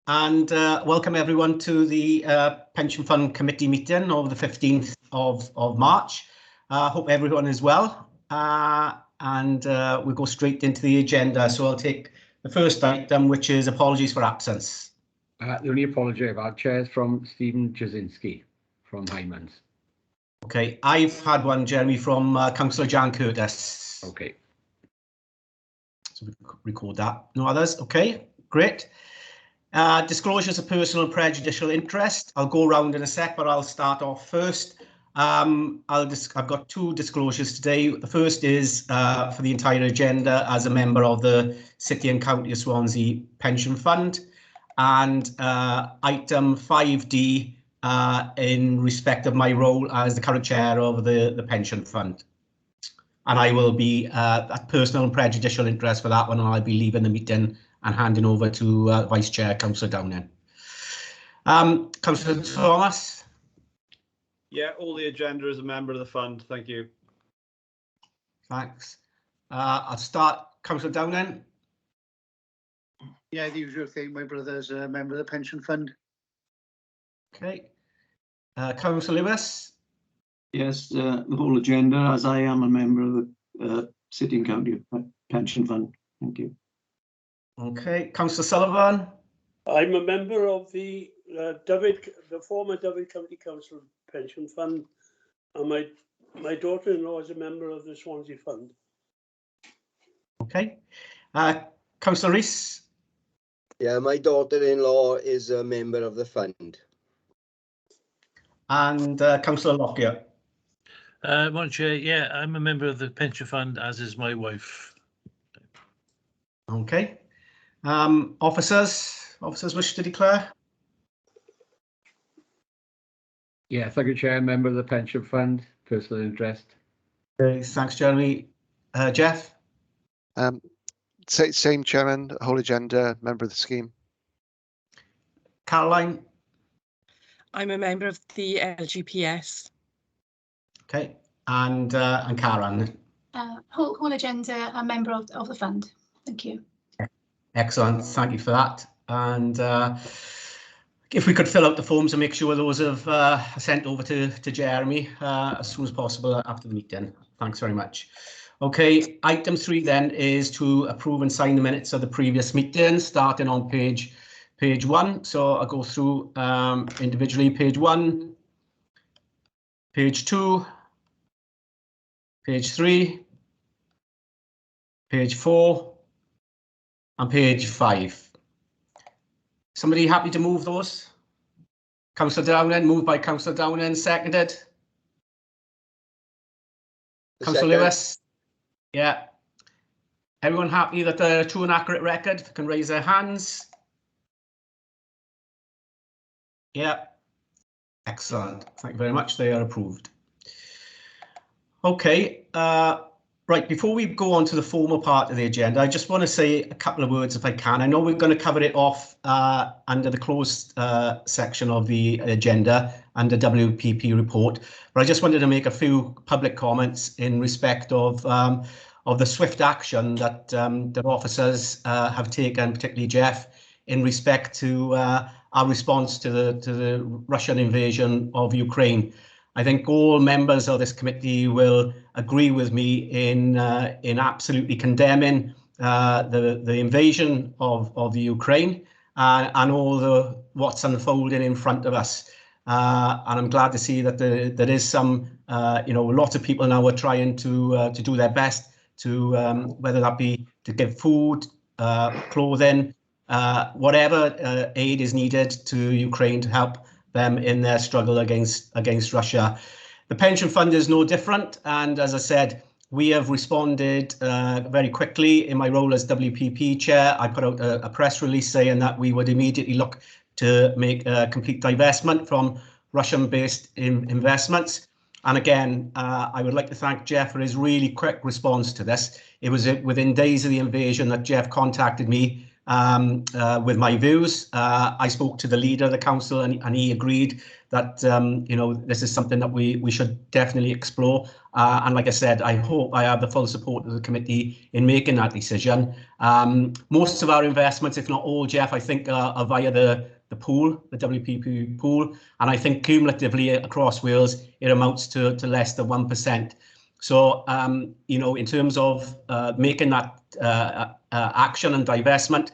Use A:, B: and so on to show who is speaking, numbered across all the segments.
A: And welcome everyone to the Pension Fund Committee meeting of the 15th of March. Hope everyone is well. And we'll go straight into the agenda. So I'll take the first item, which is apologies for absence.
B: The only apology I've had, Chair, is from Stephen Jasinski from Hymans.
A: Okay, I've had one, Jeremy, from Councillor Jan Curtis.
B: Okay.
A: So we record that. No others? Okay, great. Disclosures of personal and prejudicial interest. I'll go around in a sec, but I'll start off first. I've got two disclosures today. The first is for the entire agenda as a member of the City and County of Swansea Pension Fund, and item 5D in respect of my role as the current chair of the pension fund. And I will be at personal and prejudicial interest for that one, and I'll be leaving the meeting and handing over to Vice Chair, Councillor Downing. Councillor Thomas?
C: Yeah, all the agenda as a member of the fund. Thank you.
A: Thanks. I'll start. Councillor Downing?
D: Yeah, the usual thing. My brother's a member of the pension fund.
A: Okay. Councillor Lewis?
E: Yes, the whole agenda, as I am a member of the City and County Pension Fund. Thank you.
A: Okay. Councillor Sullivan?
F: I'm a member of the former Dyfed County Council Pension Fund, and my daughter-in-law is a member of the Swansea Fund.
A: Okay. Councillor Rees?
G: Yeah, my daughter-in-law is a member of the fund.
A: And Councillor Lockyer?
H: Madam Chair, yeah, I'm a member of the pension fund, as is my wife.
A: Okay. Officers wish to declare?
B: Yeah, thank you, Chair. Member of the pension fund, personal interest.
A: Okay, thanks, Jeremy. Jeff?
I: Same chairman, whole agenda, member of the scheme.
A: Caroline?
J: I'm a member of the LGPS.
A: Okay, and Karen?
K: Whole agenda, a member of the fund. Thank you.
A: Excellent, thank you for that. And if we could fill out the forms and make sure those have sent over to Jeremy as soon as possible after the meeting. Thanks very much. Okay, item 3 then is to approve and sign the minutes of the previous meeting, starting on page 1. So I'll go through individually. Page 1, page 2, page 3, page 4, and page 5. Somebody happy to move those? Councillor Downing, moved by Councillor Downing, seconded. Councillor Lewis? Yeah. Everyone happy that they're a true and accurate record? Can raise their hands. Yeah. Excellent. Thank you very much. They are approved. Okay. Right, before we go on to the formal part of the agenda, I just want to say a couple of words if I can. I know we're going to cover it off under the closed section of the agenda under WPP report, but I just wanted to make a few public comments in respect of the swift action that that officers have taken, particularly Jeff, in respect to our response to the Russian invasion of Ukraine. I think all members of this committee will agree with me in absolutely condemning the invasion of the Ukraine and all what's unfolding in front of us. And I'm glad to see that there is some, lots of people now are trying to do their best to whether that be to give food, clothing, whatever aid is needed to Ukraine to help them in their struggle against Russia. The pension fund is no different, and as I said, we have responded very quickly. In my role as WPP chair, I put out a press release saying that we would immediately look to make a complete divestment from Russian-based investments. And again, I would like to thank Jeff for his really quick response to this. It was within days of the invasion that Jeff contacted me with my views. I spoke to the leader of the council and he agreed that this is something that we should definitely explore. And like I said, I hope I have the full support of the committee in making that decision. Most of our investments, if not all, Jeff, I think are via the pool, the WPP pool. And I think cumulatively across Wales, it amounts to less than 1%. So, you know, in terms of making that action and divestment,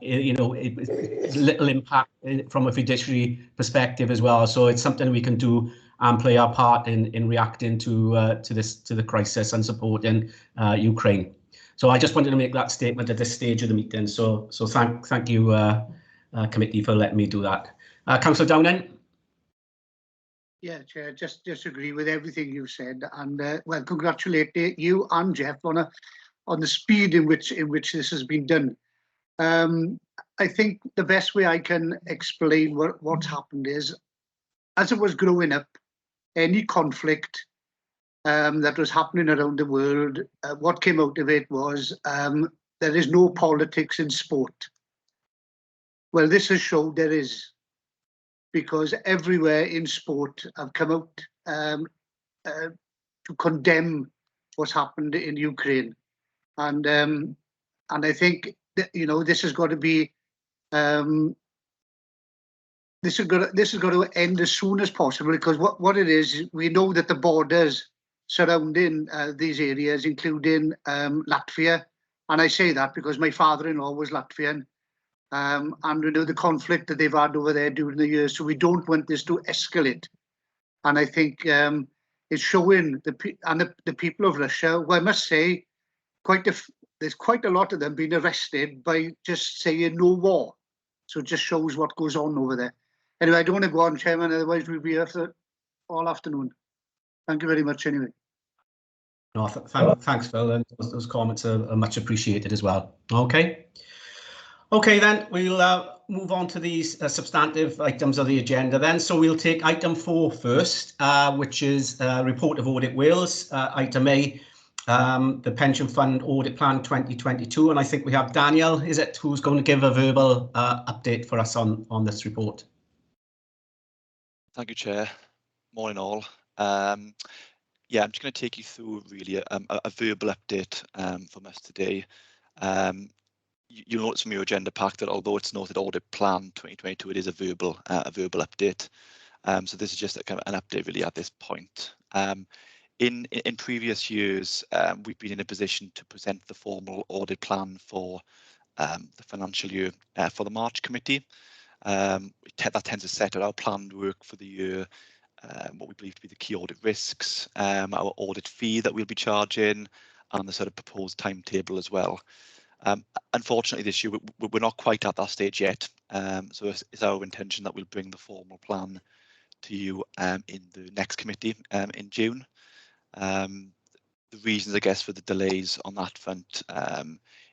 A: you know, it's little impact from a fiduciary perspective as well. So it's something we can do and play our part in reacting to the crisis and supporting Ukraine. So I just wanted to make that statement at this stage of the meeting. So thank you, committee, for letting me do that. Councillor Downing.
D: Yeah, Chair, just agree with everything you've said, and well, congratulate you and Jeff on the speed in which this has been done. I think the best way I can explain what's happened is, as it was growing up, any conflict that was happening around the world, what came out of it was there is no politics in sport. Well, this has showed there is, because everywhere in sport have come out to condemn what's happened in Ukraine, and I think that, you know, this has got to be this has got to end as soon as possible, because what it is, we know that the borders surrounding these areas, including Latvia, and I say that because my father-in-law was Latvian, and we know the conflict that they've had over there during the years, so we don't want this to escalate. And I think it's showing the people of Russia, well, I must say, there's quite a lot of them being arrested by just saying no war. So it just shows what goes on over there. Anyway, I don't want to go on, Chairman, otherwise we'll be here for all afternoon. Thank you very much anyway.
A: No, thanks, Phil, and those comments are much appreciated as well. Okay. Okay, then we'll move on to these substantive items of the agenda then. So we'll take item 4 first, which is Report of Audit Wales. Item A, the Pension Fund Audit Plan 2022. And I think we have Daniel, is it, who's going to give a verbal update for us on this report.
L: Thank you, Chair. Morning all. Yeah, I'm just going to take you through really a verbal update from us today. You'll notice from your agenda pack that although it's noted Audit Plan 2022, it is a verbal update. So this is just a kind of an update really at this point. In previous years, we've been in a position to present the formal audit plan for the financial year for the March committee. That tends to set out our planned work for the year, what we believe to be the key audit risks, our audit fee that we'll be charging, and the sort of proposed timetable as well. Unfortunately, this year we're not quite at that stage yet, so it's our intention that we'll bring the formal plan to you in the next committee in June. The reasons, I guess, for the delays on that front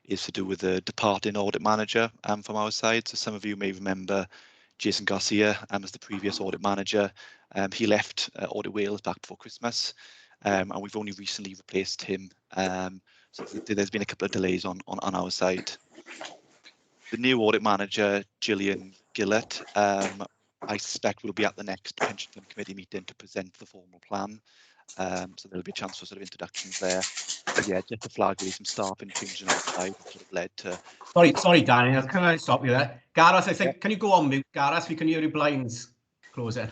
L: is to do with the departing audit manager from our side. So some of you may remember Jason Garcia as the previous audit manager. He left Audit Wales back before Christmas, and we've only recently replaced him. So there's been a couple of delays on our side. The new audit manager, Gillian Gillett, I suspect will be at the next Pension Fund Committee meeting to present the formal plan. So there'll be a chance for sort of introductions there. But yeah, just to flag really some staffing changes on our side that sort of led to.
A: Sorry, Daniel. Can I stop you there? Gareth, I think, can you go on mute, Gareth? We can hear your blinds closing.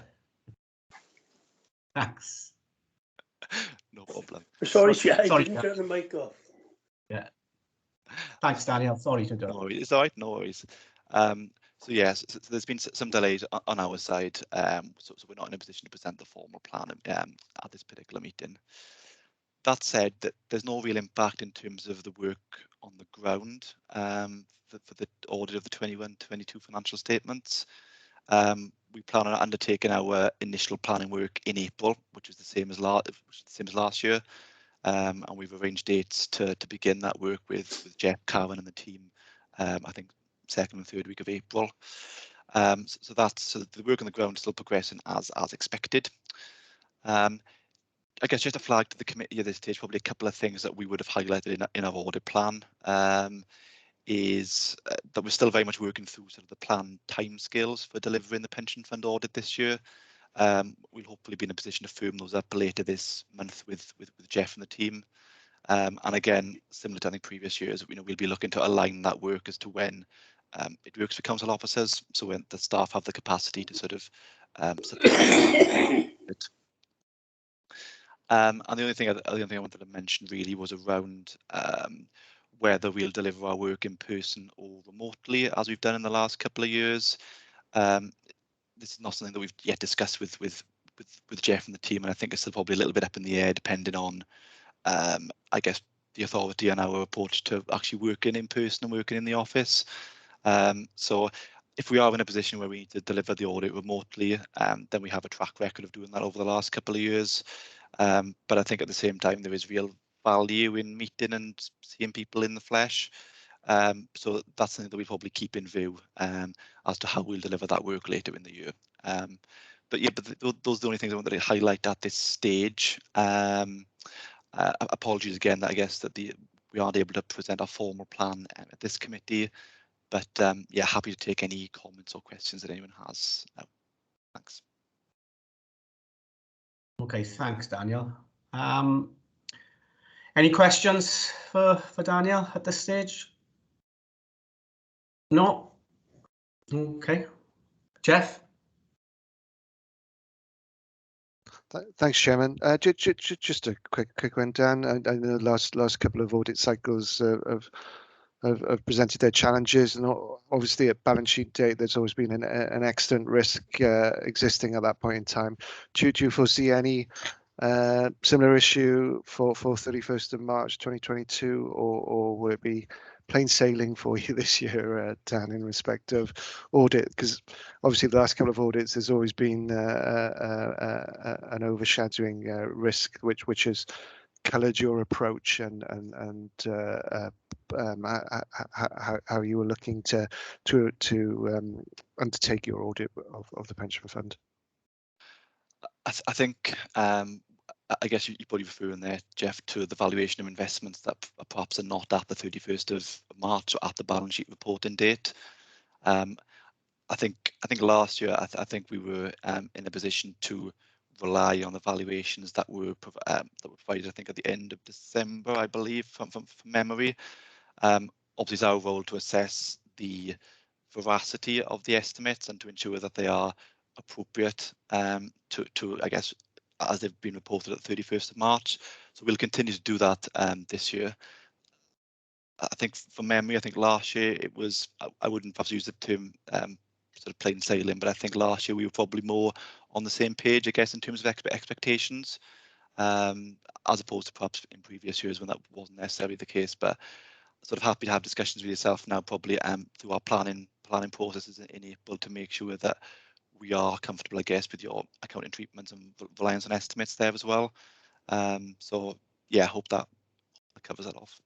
A: Thanks.
L: No problem.
F: Sorry, I didn't turn the mic off.
A: Yeah. Thanks, Daniel. Sorry to interrupt.
L: No worries. It's all right. No worries. So yes, so there's been some delays on our side, so we're not in a position to present the formal plan at this particular meeting. That said, there's no real impact in terms of the work on the ground for the audit of the 21-22 financial statements. We plan on undertaking our initial planning work in April, which is the same as last year, and we've arranged dates to begin that work with Jeff, Karen, and the team. I think 2nd and 3rd week of April. So the work on the ground is still progressing as expected. I guess just a flag to the committee at this stage, probably a couple of things that we would have highlighted in our audit plan is that we're still very much working through sort of the planned timescales for delivering the pension fund audit this year. We'll hopefully be in a position to firm those up later this month with Jeff and the team. And again, similar to I think previous years, we'll be looking to align that work as to when it works for council officers, so when the staff have the capacity to sort of support it. And the only thing I wanted to mention really was around whether we'll deliver our work in person or remotely, as we've done in the last couple of years. This is not something that we've yet discussed with Jeff and the team, and I think it's still probably a little bit up in the air, depending on, I guess, the authority and our approach to actually working in person and working in the office. So if we are in a position where we need to deliver the audit remotely, then we have a track record of doing that over the last couple of years. But I think at the same time, there is real value in meeting and seeing people in the flesh. So that's something that we probably keep in view as to how we'll deliver that work later in the year. But yeah, those are the only things I wanted to highlight at this stage. Apologies again that I guess that we aren't able to present our formal plan at this committee, but yeah, happy to take any comments or questions that anyone has. Thanks.
A: Okay, thanks, Daniel. Any questions for Daniel at this stage? No? Okay. Jeff?
I: Thanks, Chairman. Just a quick one, Dan. I know the last couple of audit cycles have presented their challenges, and obviously at balance sheet date, there's always been an excellent risk existing at that point in time. Do you foresee any similar issue for 31st of March 2022, or will it be plain sailing for you this year, Dan, in respect of audit? Because obviously the last couple of audits, there's always been an overshadowing risk, which has coloured your approach and how you were looking to undertake your audit of the pension fund.
L: I think I guess you're probably referring there, Jeff, to the valuation of investments that perhaps are not at the 31st of March or at the balance sheet reporting date. I think last year I think we were in a position to rely on the valuations that were provided, I think, at the end of December, I believe, from memory. Obviously, it's our role to assess the veracity of the estimates and to ensure that they are appropriate to I guess, as they've been reported at the 31st of March. So we'll continue to do that this year. I think from memory, I think last year it was, I wouldn't perhaps use the term sort of plain sailing, but I think last year we were probably more on the same page, I guess, in terms of expectations, as opposed to perhaps in previous years when that wasn't necessarily the case. But sort of happy to have discussions with yourself now, probably through our planning processes in April, to make sure that we are comfortable, I guess, with your accounting treatments and reliance on estimates there as well. So yeah, I hope that covers that off.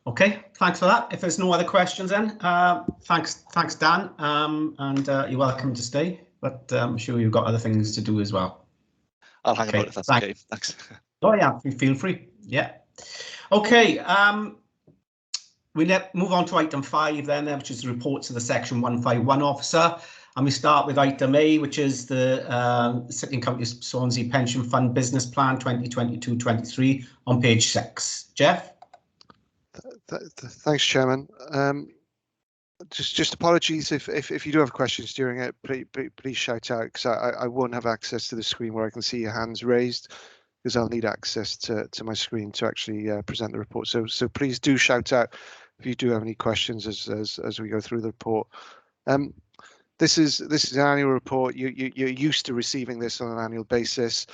A: Okay, thanks for that. If there's no other questions, then thanks, Dan, and you're welcome to stay. But I'm sure you've got other things to do as well.
L: I'll hang about if that's okay. Thanks.
A: Oh yeah, feel free. Yeah. Okay. We move on to item 5 then, which is the reports of the Section 151 officer. And we start with item A, which is the City and County Swansea Pension Fund Business Plan 2022-23 on page 6. Jeff?
I: Thanks, Chairman. Just apologies if you do have questions during it, please shout out, because I won't have access to the screen where I can see your hands raised, because I'll need access to my screen to actually present the report. So please do shout out if you do have any questions as we go through the report. This is an annual report. You're used to receiving this on an annual basis.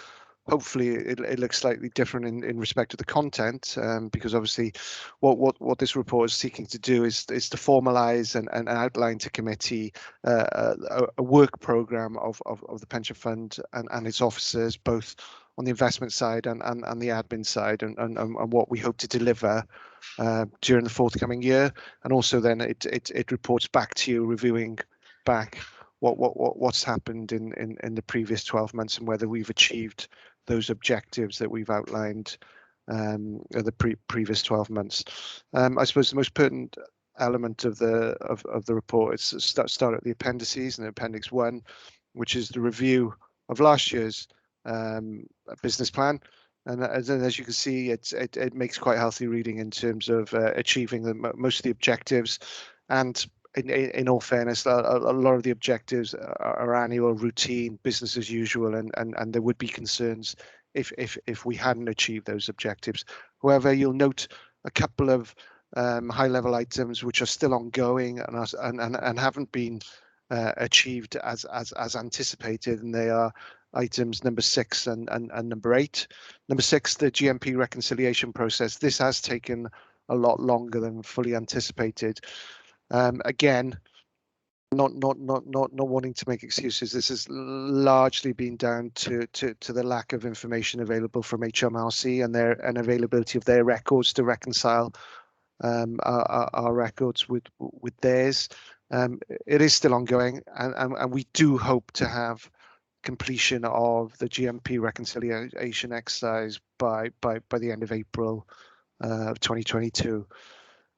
I: Hopefully it looks slightly different in respect to the content, because obviously what this report is seeking to do is to formalise and outline to committee a work programme of the pension fund and its officers, both on the investment side and the admin side, and what we hope to deliver during the forthcoming year. And also then it reports back to you, reviewing back what's happened in the previous 12 months and whether we've achieved those objectives that we've outlined the previous 12 months. I suppose the most pertinent element of the report. It's start at the appendices, and Appendix 1, which is the review of last year's business plan. And as you can see, it makes quite healthy reading in terms of achieving most of the objectives. And in all fairness, a lot of the objectives are annual, routine, business as usual, and there would be concerns if we hadn't achieved those objectives. However, you'll note a couple of high-level items which are still ongoing and haven't been achieved as anticipated, and they are items number 6 and number 8. Number 6, the Gmp reconciliation process. This has taken a lot longer than fully anticipated. Again, not wanting to make excuses. This has largely been down to the lack of information available from HMRC and availability of their records to reconcile our records with theirs. It is still ongoing, and we do hope to have completion of the GMP reconciliation exercise by the end of April of 2022.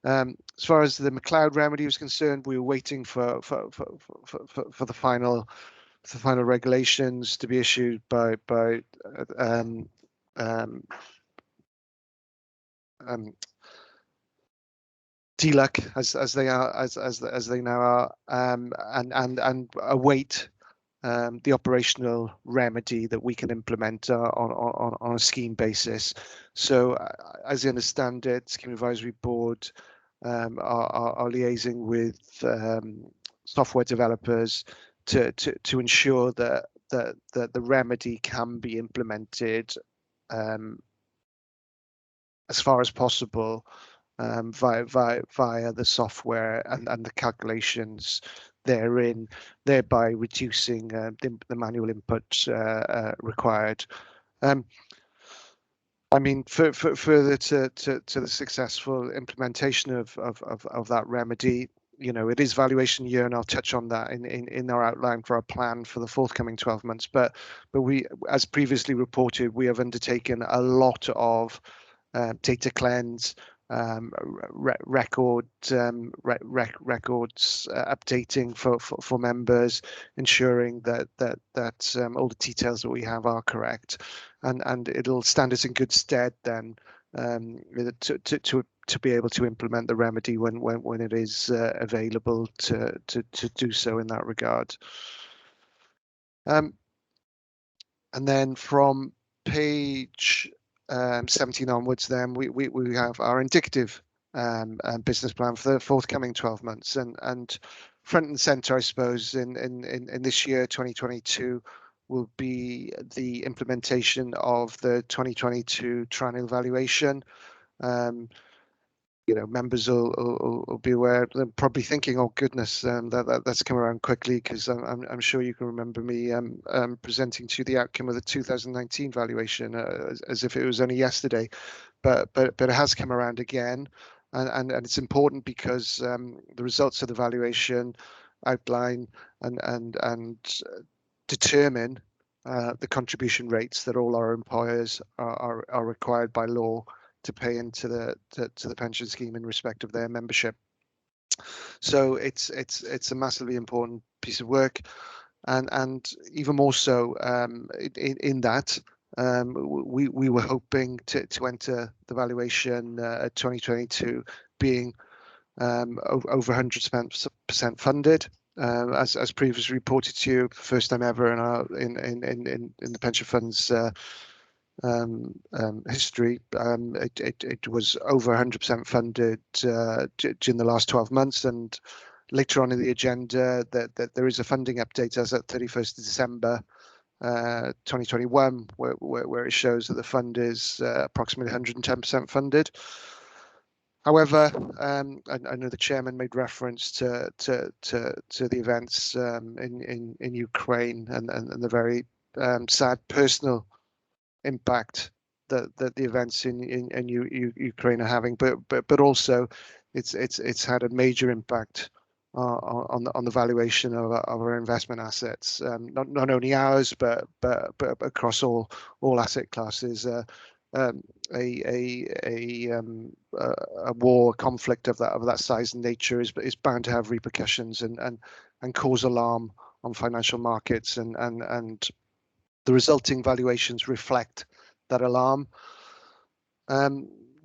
I: As far as the McLeod remedy was concerned, we were waiting for the final regulations to be issued by TLUC as they now are, and await the operational remedy that we can implement on a scheme basis. So, as I understand it, Scheme Advisory Board are liaising with software developers to ensure that the remedy can be implemented as far as possible via the software and the calculations therein, thereby reducing the manual input required. I mean, further to the successful implementation of that remedy, you know, it is valuation year, and I'll touch on that in our outline for our plan for the forthcoming 12 months. But we, as previously reported, we have undertaken a lot of data cleanse, records updating for members, ensuring that all the details that we have are correct, and it'll stand us in good stead then to be able to implement the remedy when it is available to do so in that regard. And then from page 17 onwards, then we have our indicative business plan for the forthcoming 12 months, and front and center, I suppose, in this year 2022 will be the implementation of the 2022 triennial valuation. You know, members will be aware. They're probably thinking, "Oh goodness, that's come around quickly," because I'm sure you can remember me presenting to you the outcome of the 2019 valuation as if it was only yesterday. But it has come around again, and it's important because the results of the valuation outline and determine the contribution rates that all our employers are required by law to pay into the pension scheme in respect of their membership. So it's a massively important piece of work, and even more so in that we were hoping to enter the valuation 2022 being over 100% funded. As previously reported to you, first time ever in the pension fund's history, it was over 100% funded during the last 12 months, and later on in the agenda that there is a funding update as at 31st of December 2021, where it shows that the fund is approximately 110% funded. However, I know the chairman made reference to the events in Ukraine and the very sad personal impact that the events in Ukraine are having, but also it's had a major impact on the valuation of our investment assets, not only ours but across all asset classes. war conflict of that size and nature is bound to have repercussions and cause alarm on financial markets, and the resulting valuations reflect that alarm.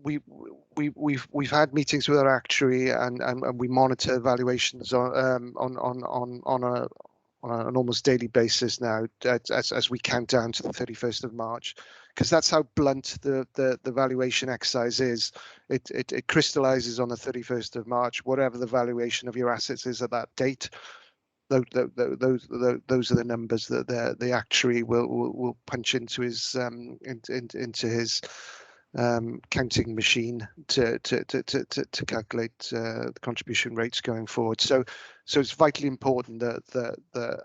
I: We've had meetings with our actuary, and we monitor valuations on an almost daily basis now, as we count down to the 31st of March, because that's how blunt the valuation exercise is. It crystallizes on the 31st of March, whatever the valuation of your assets is at that date. Those are the numbers that the actuary will punch into his counting machine to calculate the contribution rates going forward. So it's vitally important that the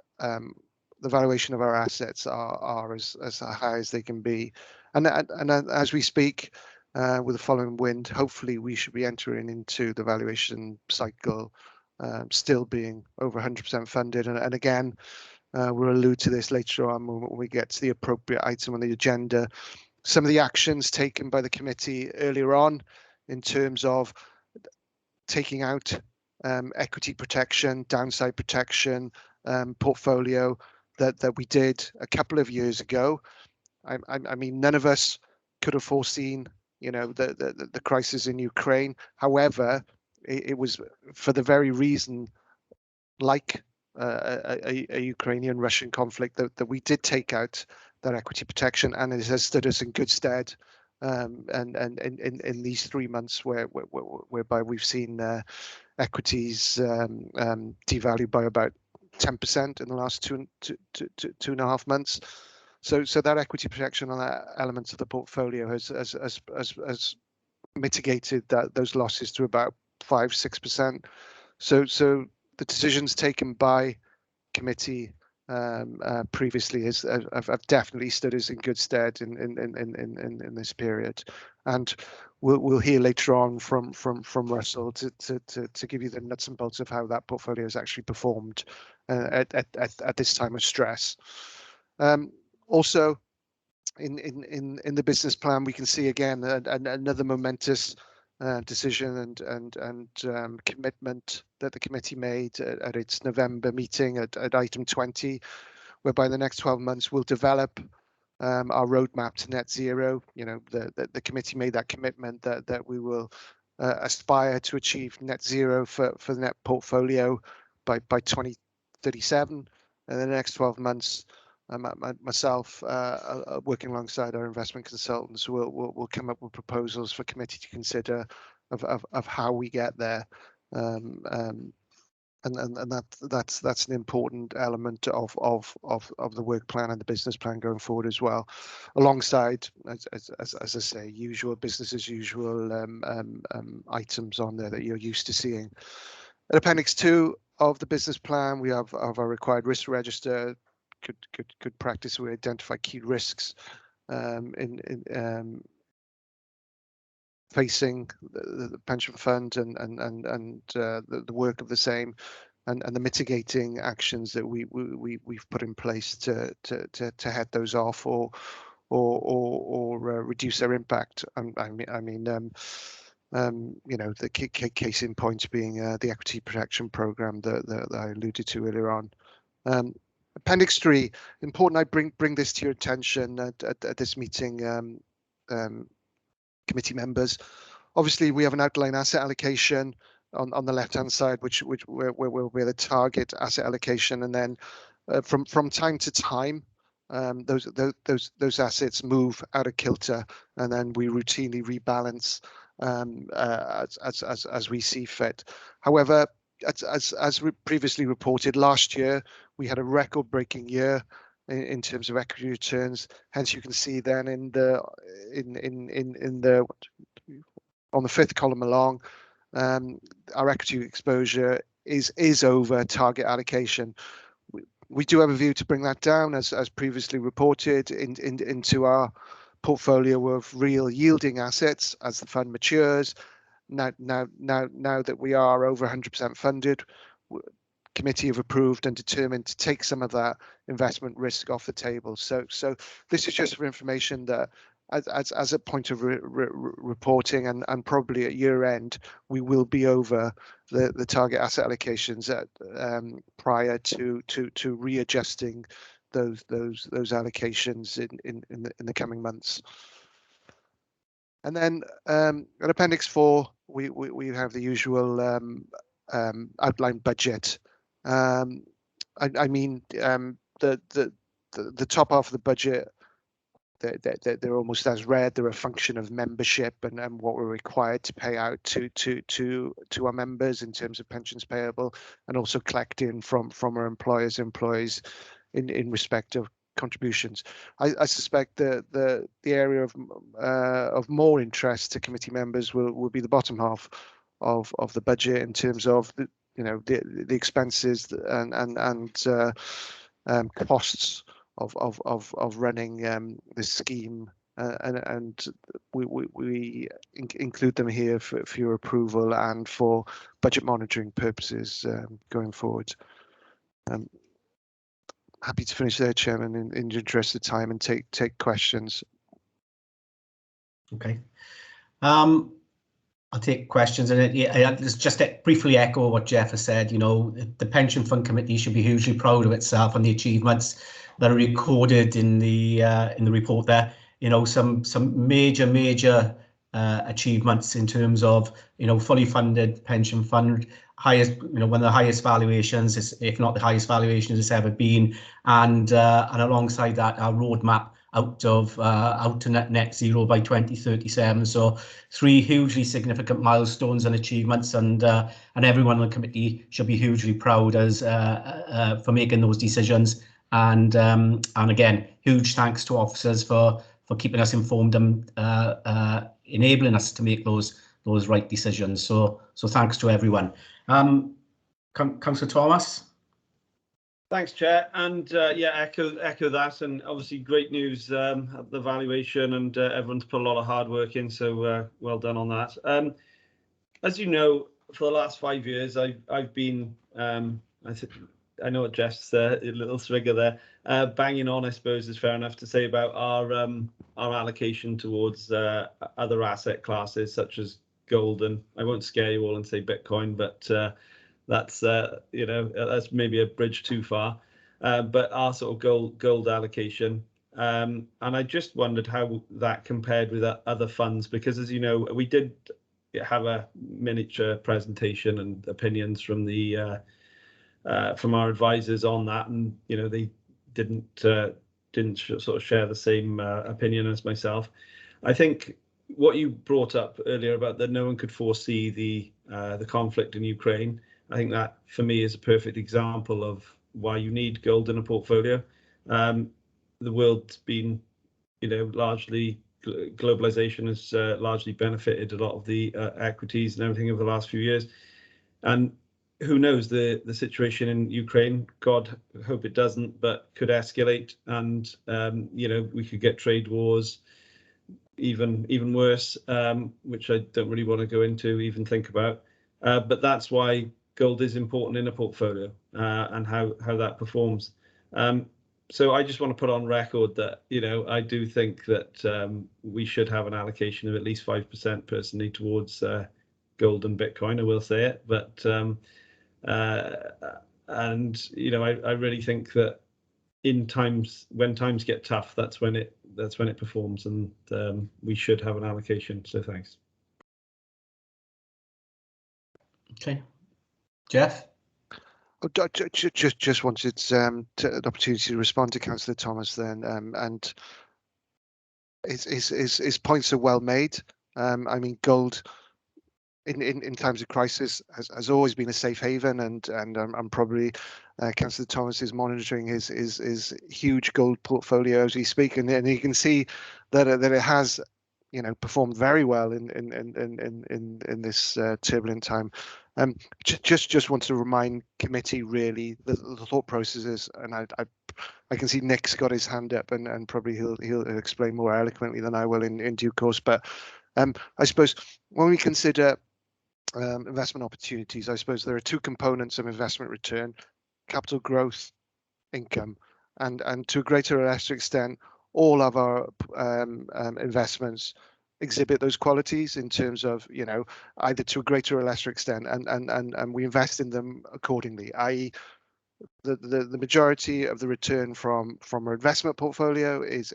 I: valuation of our assets are as high as they can be. And as we speak, with the following wind, hopefully we should be entering into the valuation cycle still being over 100% funded. And again, we'll allude to this later on when we get to the appropriate item on the agenda. Some of the actions taken by the committee earlier on in terms of taking out equity protection, downside protection, portfolio that we did a couple of years ago. I mean, none of us could have foreseen, the crisis in Ukraine. However, it was for the very reason, like a Ukrainian-Russian conflict, that we did take out that equity protection, and it has stood us in good stead. And in these 3 months whereby we've seen equities devalued by about 10% in the last two and a half months. So that equity protection on that element of the portfolio has mitigated those losses to about 5-6%. So the decisions taken by committee previously have definitely stood us in good stead in this period, and we'll hear later on from Russell to give you the nuts and bolts of how that portfolio has actually performed at this time of stress. Also, in the business plan, we can see again another momentous decision and commitment that the committee made at its November meeting at item 20, whereby the next 12 months we'll develop our roadmap to net zero. The committee made that commitment that we will aspire to achieve net zero for the net portfolio by 2037. And in the next 12 months, myself, working alongside our investment consultants, will come up with proposals for committee to consider of how we get there, and that's an important element of the work plan and the business plan going forward as well, alongside, as I say, usual business as usual items on there that you're used to seeing. At Appendix 2 of the business plan, we have our required risk register. Good practice. We identify key risks in facing the pension fund and the work of the same, and the mitigating actions that we've put in place to head those off or reduce their impact. The case in point being the equity protection program that I alluded to earlier on. Appendix 3, important I bring this to your attention at this meeting, committee members. Obviously, we have an outline asset allocation on the left-hand side, which where the target asset allocation, and then from time to time, those assets move out of kilter, and then we routinely rebalance as we see fit. However, as previously reported, last year we had a record-breaking year in terms of equity returns. Hence, you can see then on the fifth column along, our equity exposure is over target allocation. We do have a view to bring that down, as previously reported, into our portfolio of real yielding assets as the fund matures. Now that we are over 100% funded, committee have approved and determined to take some of that investment risk off the table. So this is just for information that as a point of reporting, and probably at year end, we will be over the target asset allocations prior to readjusting those allocations in the coming months. And then at Appendix 4, we have the usual outline budget. I mean, the top half of the budget, they're almost as read. They're a function of membership and what we're required to pay out to our members in terms of pensions payable, and also collecting from our employees in respect of contributions. I suspect the area of more interest to committee members will be the bottom half of the budget in terms of the expenses and costs of running this scheme, and we include them here for your approval and for budget monitoring purposes going forward. Happy to finish there, Chairman, in the interest of time, and take questions.
A: Okay. I'll take questions, and just to briefly echo what Jeff has said. The Pension Fund Committee should be hugely proud of itself and the achievements that are recorded in the report there. Some major achievements in terms of fully funded pension fund, highest one of the highest valuations, if not the highest valuations it's ever been, and alongside that, our roadmap out to net zero by 2037. So 3 hugely significant milestones and achievements, and everyone on the committee should be hugely proud for making those decisions. And again, huge thanks to officers for keeping us informed and enabling us to make those right decisions. So thanks to everyone. Councillor Thomas.
C: Thanks, Chair, and echo that, and obviously great news, the valuation, and everyone's put a lot of hard work in, so well done on that. As you know, for the last 5 years, I've been, I know what Jeff's a little swigger there, banging on, I suppose is fair enough to say, about our allocation towards other asset classes such as gold, and I won't scare you all and say Bitcoin, but that's that's maybe a bridge too far, but our sort of gold allocation, and I just wondered how that compared with other funds, because as you know, we did have a miniature presentation and opinions from the from our advisors on that, and they didn't sort of share the same opinion as myself. I think what you brought up earlier about that no one could foresee the conflict in Ukraine, I think that for me is a perfect example of why you need gold in a portfolio. The world's been, largely, globalization has largely benefited a lot of the equities and everything over the last few years. And who knows, the situation in Ukraine, God hope it doesn't, but could escalate, and we could get trade wars, even worse, which I don't really want to go into, even think about. But that's why gold is important in a portfolio, and how that performs. So I just want to put on record that I do think that we should have an allocation of at least 5% personally towards gold and Bitcoin. I will say it, but and I really think that when times get tough, that's when it performs, and we should have an allocation. So thanks.
A: Okay, Jeff.
I: Just wanted an opportunity to respond to Councillor Thomas then, and his points are well made. I mean, gold in times of crisis has always been a safe haven, and I'm probably Councillor Thomas is monitoring his huge gold portfolio as we speak, and you can see that it has performed very well in this turbulent time. Just want to remind committee really the thought processes, and I can see Nick's got his hand up, and probably he'll explain more eloquently than I will in due course. But I suppose when we consider investment opportunities, I suppose there are 2 components of investment return: capital growth, income, and to a greater or lesser extent, all of our investments exhibit those qualities in terms of, you know, either to a greater or lesser extent, and we invest in them accordingly, i.e. the majority of the return from our investment portfolio is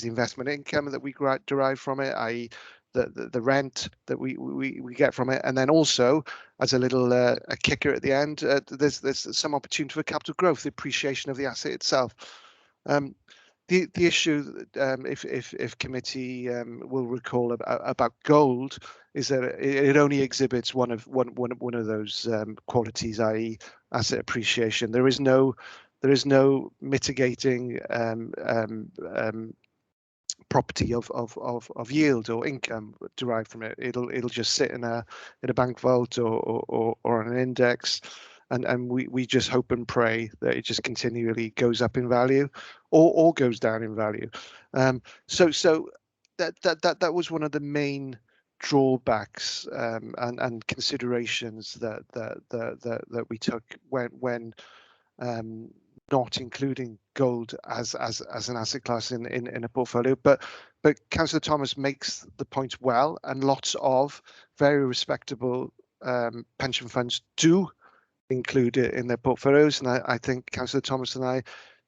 I: investment income that we derive from it, i.e. the rent that we get from it, and then also as a little a kicker at the end, there's some opportunity for capital growth, the appreciation of the asset itself. The issue, if committee will recall about gold, is that it only exhibits one of those qualities, i.e. asset appreciation. There is no mitigating property of yield or income derived from it. It'll just sit in a bank vault or on an index, and we just hope and pray that it just continually goes up in value or goes down in value. So that was one of the main drawbacks and considerations that we took when not including gold as an asset class in a portfolio. But Councillor Thomas makes the point well, and lots of very respectable pension funds do include it in their portfolios. And I think Councillor Thomas and I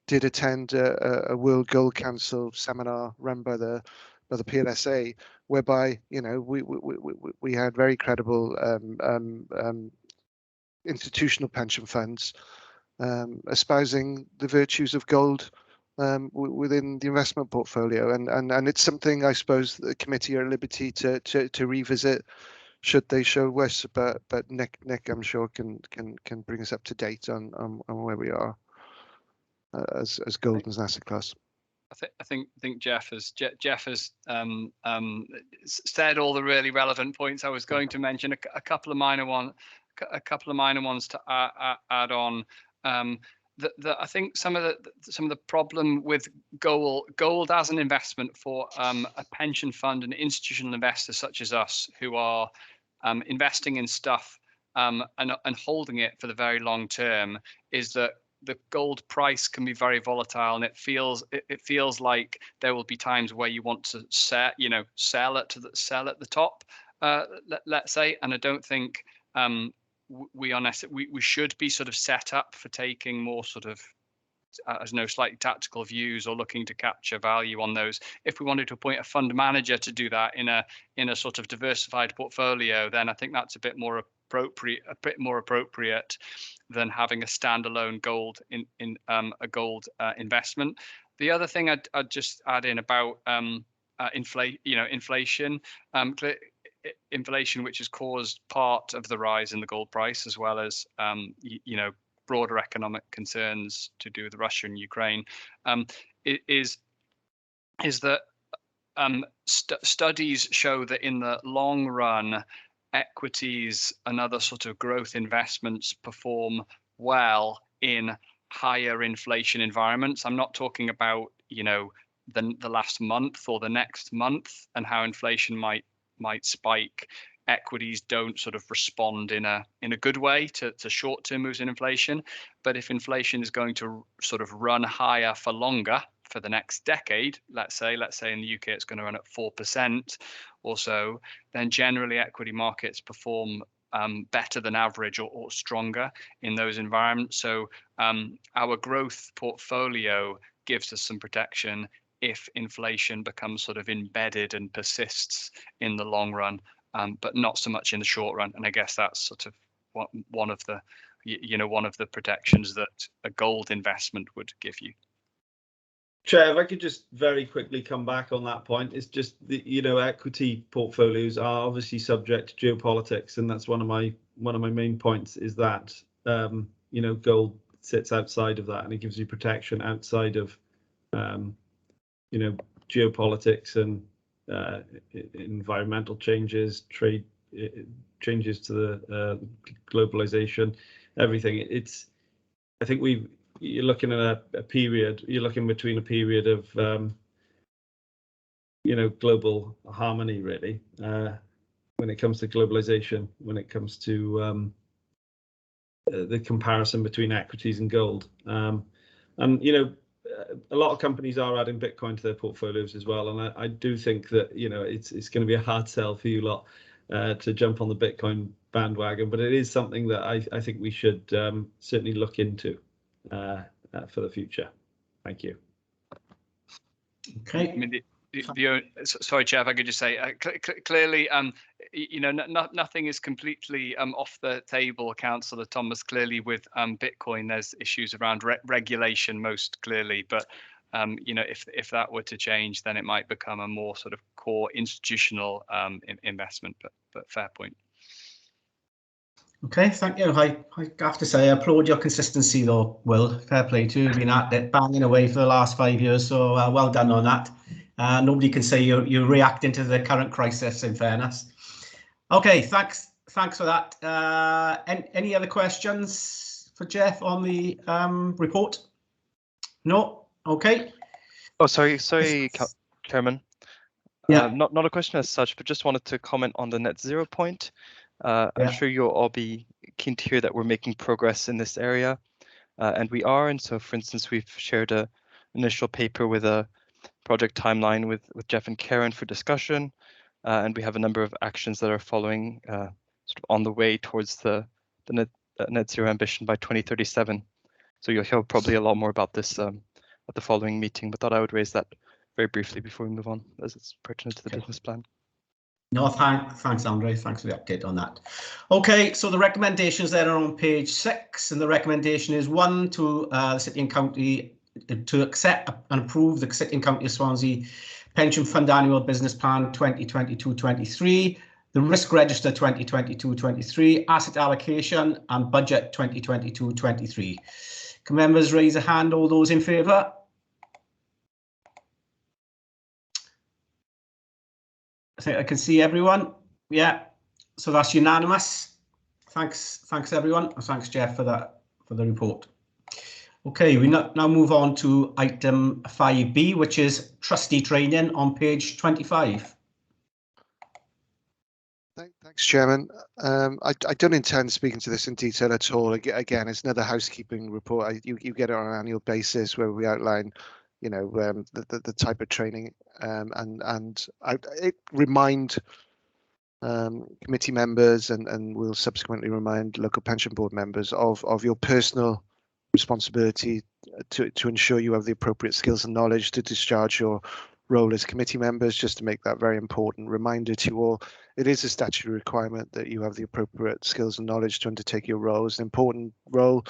I: did attend a World Gold Council seminar run by the PLSA, whereby, you know, we had very credible institutional pension funds espousing the virtues of gold within the investment portfolio, and it's something I suppose the committee are at liberty to revisit should they show wish. But Nick I'm sure can bring us up to date on where we are as gold as an asset class.
M: I think Jeff has said all the really relevant points. I was going to mention a couple of minor ones to add on. I think some of the problem with gold as an investment for a pension fund and institutional investors such as us, who are investing in stuff and holding it for the very long term, is that the gold price can be very volatile, and it feels like there will be times where you want to sell at the top, let's say. And I don't think we should be sort of set up for taking more sort of slightly tactical views or looking to capture value on those. If we wanted to appoint a fund manager to do that in a sort of diversified portfolio, then I think that's a bit more appropriate than having a standalone gold investment. The other thing I'd just add in about inflation, which has caused part of the rise in the gold price, as well as broader economic concerns to do with Russia and Ukraine, is that studies show that in the long run, equities and other sort of growth investments perform well in higher inflation environments. I'm not talking about the last month or the next month and how inflation might spike. Equities don't sort of respond in a good way to short-term moves in inflation. But if inflation is going to sort of run higher for longer, for the next decade, let's say in the UK it's going to run at 4% or so, then generally equity markets perform better than average or stronger in those environments. So our growth portfolio gives us some protection if inflation becomes sort of embedded and persists in the long run, but not so much in the short run. And I guess that's sort of one of the protections that a gold investment would give you.
C: Chair, if I could just very quickly come back on that point, it's just the, equity portfolios are obviously subject to geopolitics, and that's one of my main points is that gold sits outside of that, and it gives you protection outside of geopolitics and environmental changes, trade changes to the globalization, everything. I think you're looking at a period. You're looking between a period of global harmony, really, when it comes to globalization, when it comes to the comparison between equities and gold. And a lot of companies are adding Bitcoin to their portfolios as well, and I do think that, you know, it's going to be a hard sell for you lot to jump on the Bitcoin bandwagon, but it is something that I think we should certainly look into for the future. Thank you.
A: Okay.
M: I mean, sorry, Chair, if I could just say, clearly, you know, nothing is completely off the table, Councillor Thomas. Clearly, with Bitcoin, there's issues around regulation, most clearly. But you know, if that were to change, then it might become a more sort of core institutional investment. But fair point.
A: Okay, thank you. I have to say, I applaud your consistency, though, Will. Fair play to you. You've been at it, banging away for the last 5 years, so well done on that. Nobody can say you're reacting to the current crisis, in fairness. Okay, thanks for that. Any other questions for Jeff on the report? No? Okay.
N: Oh, sorry, Chairman.
A: Yeah.
N: Not a question as such, but just wanted to comment on the net zero point. I'm sure you'll all be keen to hear that we're making progress in this area, and we are. And so, for instance, we've shared an initial paper with a project timeline with Jeff and Karen for discussion, and we have a number of actions that are following sort of on the way towards the net zero ambition by 2037. So you'll hear probably a lot more about this at the following meeting, but thought I would raise that very briefly before we move on, as it's pertinent to the business plan.
A: No, thanks, Andre. Thanks for the update on that. Okay, so the recommendations there are on page 6, and the recommendation is 1 to the City and County to accept and approve the City and County of Swansea Pension Fund Annual Business Plan 2022-23, the Risk Register 2022-23, Asset Allocation and Budget 2022-23. Can members raise a hand, all those in favour? I think I can see everyone. Yeah, so that's unanimous. Thanks everyone. Thanks, Jeff, for the report. Okay, we now move on to item 5B, which is trustee training on page 25.
I: Thanks, Chairman. I don't intend speaking to this in detail at all. Again, it's another housekeeping report. You get it on an annual basis where we outline, you know, the type of training and it remind committee members and we'll subsequently remind local pension board members of your personal responsibility to ensure you have the appropriate skills and knowledge to discharge your role as committee members. Just to make that very important reminder to you all, it is a statutory requirement that you have the appropriate skills and knowledge to undertake your role. It's an important role.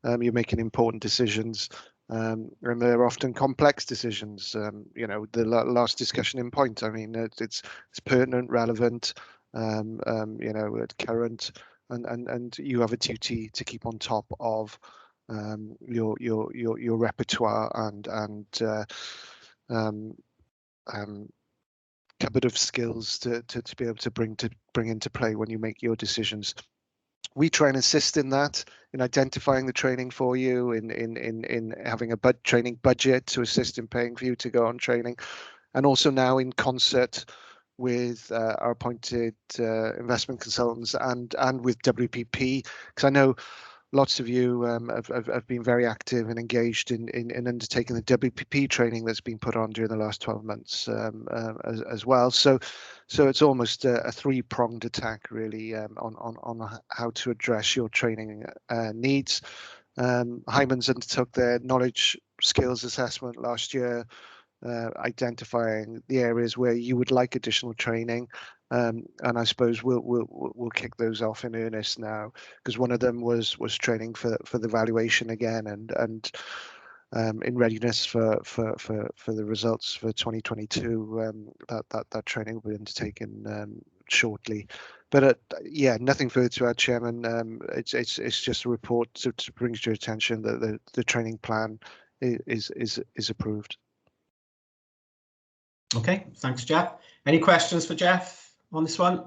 I: You're making important decisions, and they're often complex decisions. You know, the last discussion in point, I mean, it's pertinent, relevant, you know, current, and you have a duty to keep on top of your repertoire and cupboard of skills to be able to bring into play when you make your decisions. We try and assist in that, in identifying the training for you, in having a training budget to assist in paying for you to go on training, and also now in concert with our appointed investment consultants and with WPP, because I know lots of you have been very active and engaged in undertaking the WPP training that's been put on during the last 12 months as well. So it's almost a three-pronged attack really on how to address your training needs. Hyman's undertook their knowledge skills assessment last year, identifying the areas where you would like additional training. And I suppose we'll kick those off in earnest now, because one of them was training for the valuation again, and in readiness for the results for 2022. That training will be undertaken shortly. But yeah, nothing further to add, Chairman. It's just a report to bring to your attention that the training plan is approved.
A: Okay, thanks, Jeff. Any questions for Jeff on this one?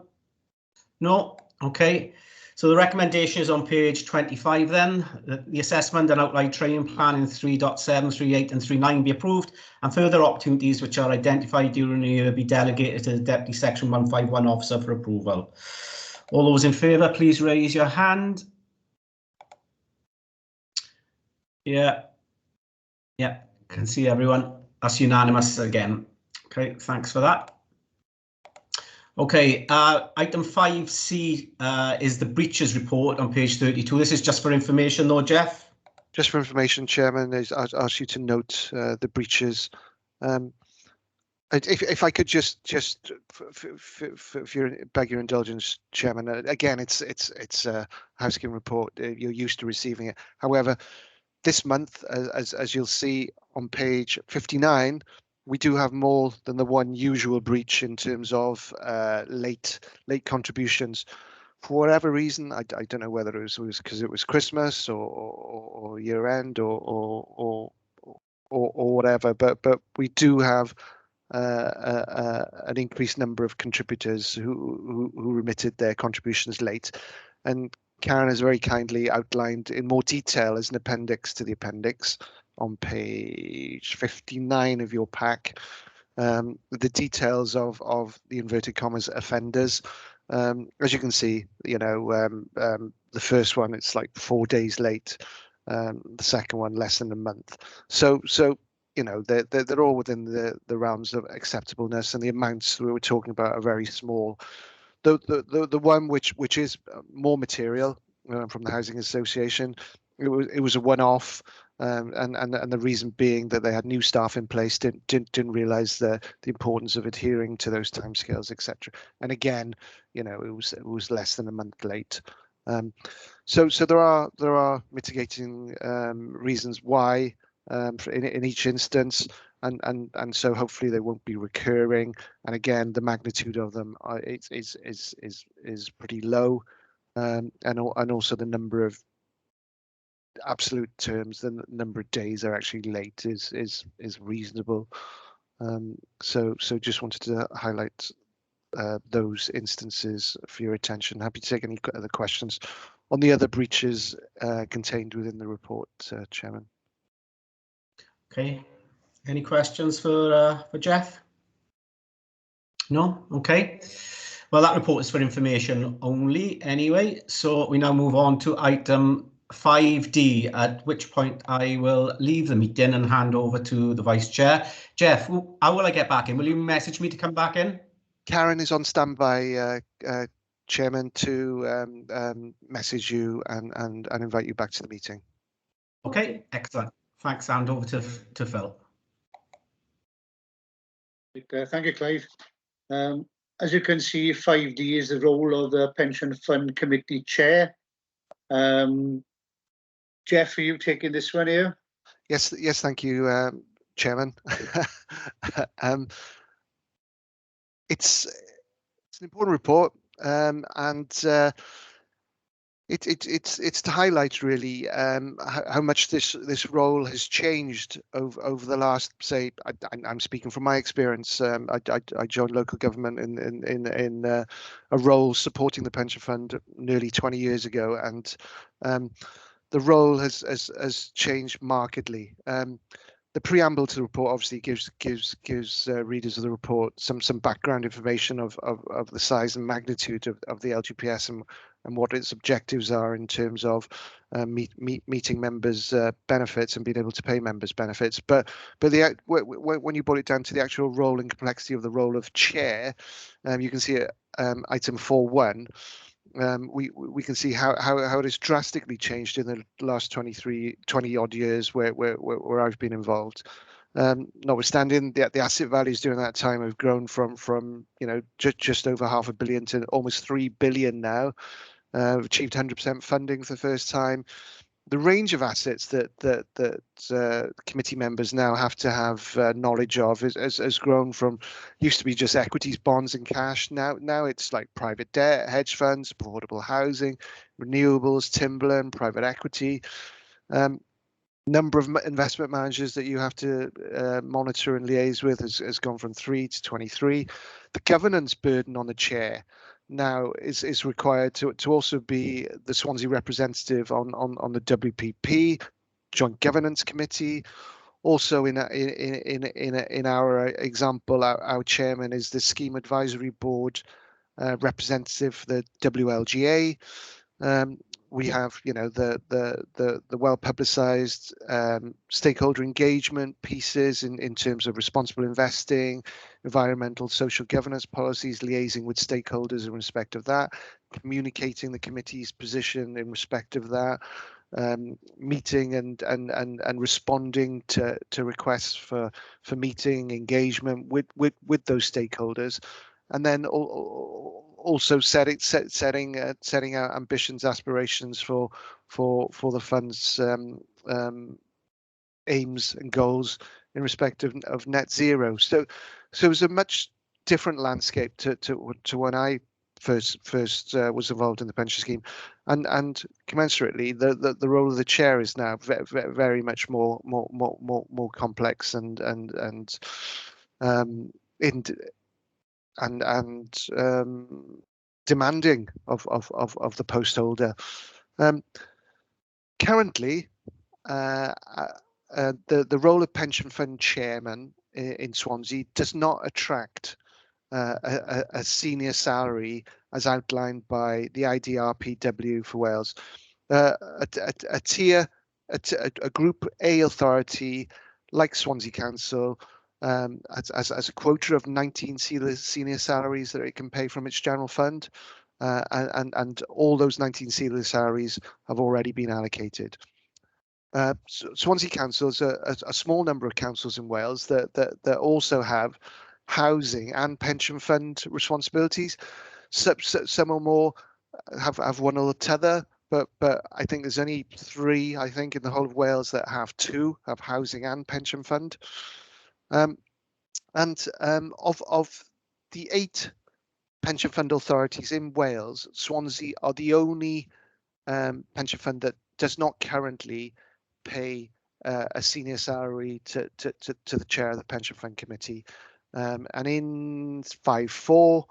A: No? Okay. So the recommendation is on page 25 then. The assessment and outline training plan in 3.7, 3.8 and 3.9 be approved, and further opportunities which are identified during the year be delegated to the Deputy Section 151 officer for approval. All those in favour, please raise your hand. Yeah. Can see everyone. That's unanimous again. Okay, thanks for that. Okay, item 5C is the breaches report on page 32. This is just for information though, Jeff?
I: Just for information, Chairman, I'd ask you to note the breaches. If I could just beg your indulgence, Chairman. Again, it's a housekeeping report. You're used to receiving it. However, this month, as you'll see on page 59, we do have more than the one usual breach in terms of late contributions. For whatever reason, I don't know whether it was because it was Christmas or year end or whatever, but we do have an increased number of contributors who remitted their contributions late, and Karen has very kindly outlined in more detail as an appendix to the appendix on page 59 of your pack the details of the inverted commas offenders. As you can see, the first one, it's like 4 days late. The second one, less than a month. So they're all within the realms of acceptableness, and the amounts we were talking about are very small. The one which is more material from the Housing Association, it was a one-off, and the reason being that they had new staff in place, didn't realise the importance of adhering to those timescales, etc. And again, it was less than a month late. So there are mitigating reasons why in each instance. And so hopefully they won't be recurring. And again, the magnitude of them is pretty low, and also the number of absolute terms, the number of days they're actually late is reasonable. So just wanted to highlight those instances for your attention. Happy to take any other questions on the other breaches contained within the report, Chairman.
A: Okay. Any questions for Jeff? No? Okay. Well, that report is for information only anyway. So we now move on to item 5D, at which point I will leave the meeting and hand over to the Vice Chair. Jeff, how will I get back in? Will you message me to come back in?
I: Karen is on standby, Chairman, to message you and invite you back to the meeting.
A: Okay, excellent. Thanks. Hand over to Phil.
D: Thank you, Clive. As you can see, 5D is the role of the Pension Fund Committee Chair. Jeff, are you taking this one here?
I: Yes, thank you, Chairman. It's an important report, and it's to highlight really how much this role has changed over the last, say, I'm speaking from my experience. I joined local government in a role supporting the pension fund nearly 20 years ago, and the role has changed markedly. The preamble to the report obviously gives readers of the report some background information of the size and magnitude of the LGPS and what its objectives are in terms of meeting members' benefits and being able to pay members' benefits. But when you boil it down to the actual role and complexity of the role of chair, you can see it, item 4.1. We can see how it has drastically changed in the last 20 odd years where I've been involved. Notwithstanding the asset values during that time have grown from just over £500 million to almost 3 billion now. We've achieved 100% funding for the first time. The range of assets that committee members now have to have knowledge of has grown from, used to be just equities, bonds and cash. Now it's like private debt, hedge funds, affordable housing, renewables, timberland, private equity. Number of investment managers that you have to monitor and liaise with has gone from 3 to 23. The governance burden on the chair now is required to also be the Swansea representative on the WPP, Joint Governance Committee. Also in our example, our chairman is the Scheme Advisory Board representative for the WLGA. we have, you know, the well publicized stakeholder engagement pieces in terms of responsible investing, environmental social governance policies, liaising with stakeholders in respect of that, communicating the committee's position in respect of that, meeting and responding to requests for meeting engagement with those stakeholders, and then also setting out ambitions, aspirations for the fund's aims and goals in respect of net zero. So it's a much different landscape to when I first was involved in the pension scheme, and commensurately the role of the chair is now very much more complex and demanding of the post holder. Currently, the role of pension fund chairman in Swansea does not attract a senior salary as outlined by the IDRPW for Wales. A Group A authority like Swansea Council as a quota of 19 senior salaries that it can pay from its general fund, and all those 19 senior salaries have already been allocated. Swansea Council is a small number of councils in Wales that also have housing and pension fund responsibilities. Some or more have one or the other, but I think there's only 3, I think, in the whole of Wales that have 2, have housing and pension fund. Of the 8 pension fund authorities in Wales, Swansea are the only pension fund that does not currently pay a senior salary to the chair of the pension fund committee. And in 5.4,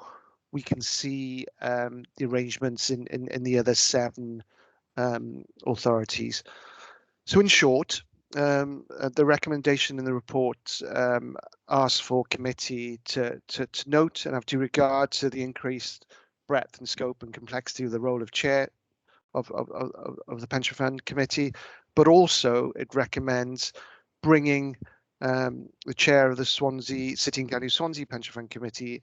I: we can see the arrangements in the other 7 authorities. So in short, the recommendation in the report asks for committee to note and have due regard to the increased breadth and scope and complexity of the role of chair of the pension fund committee, but also it recommends bringing the chair of the City and County Swansea Pension Fund Committee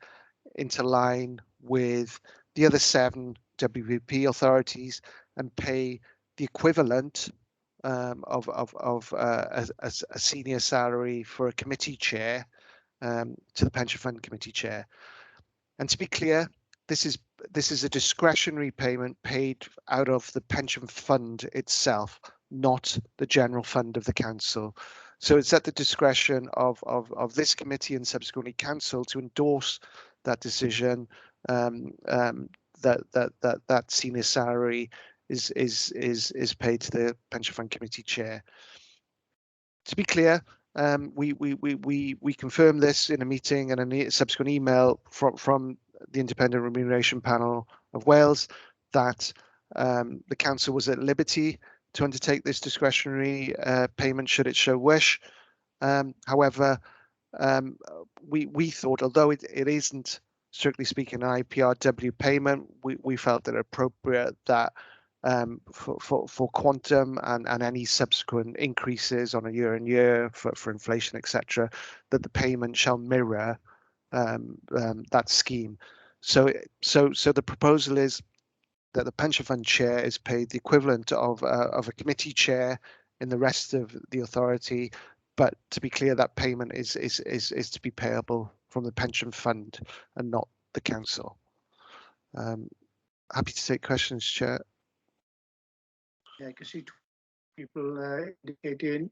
I: into line with the other 7 WPP authorities and pay the equivalent of a senior salary for a committee chair to the pension fund committee chair. And to be clear, this is a discretionary payment paid out of the pension fund itself, not the general fund of the council. So it's at the discretion of this committee and subsequently council to endorse that decision, that senior salary is paid to the pension fund committee chair. To be clear, we confirmed this in a meeting and a subsequent email from the Independent Remuneration Panel of Wales that the council was at liberty to undertake this discretionary payment should it so wish. However, we thought, although it isn't strictly speaking an IPRW payment, we felt it appropriate that for quantum and any subsequent increases on a year on year for inflation, etc., that the payment shall mirror that scheme. So the proposal is that the pension fund chair is paid the equivalent of a committee chair in the rest of the authority, but to be clear, that payment is to be payable from the pension fund and not the council. Happy to take questions, Chair.
D: Yeah, I can see 2 people indicating.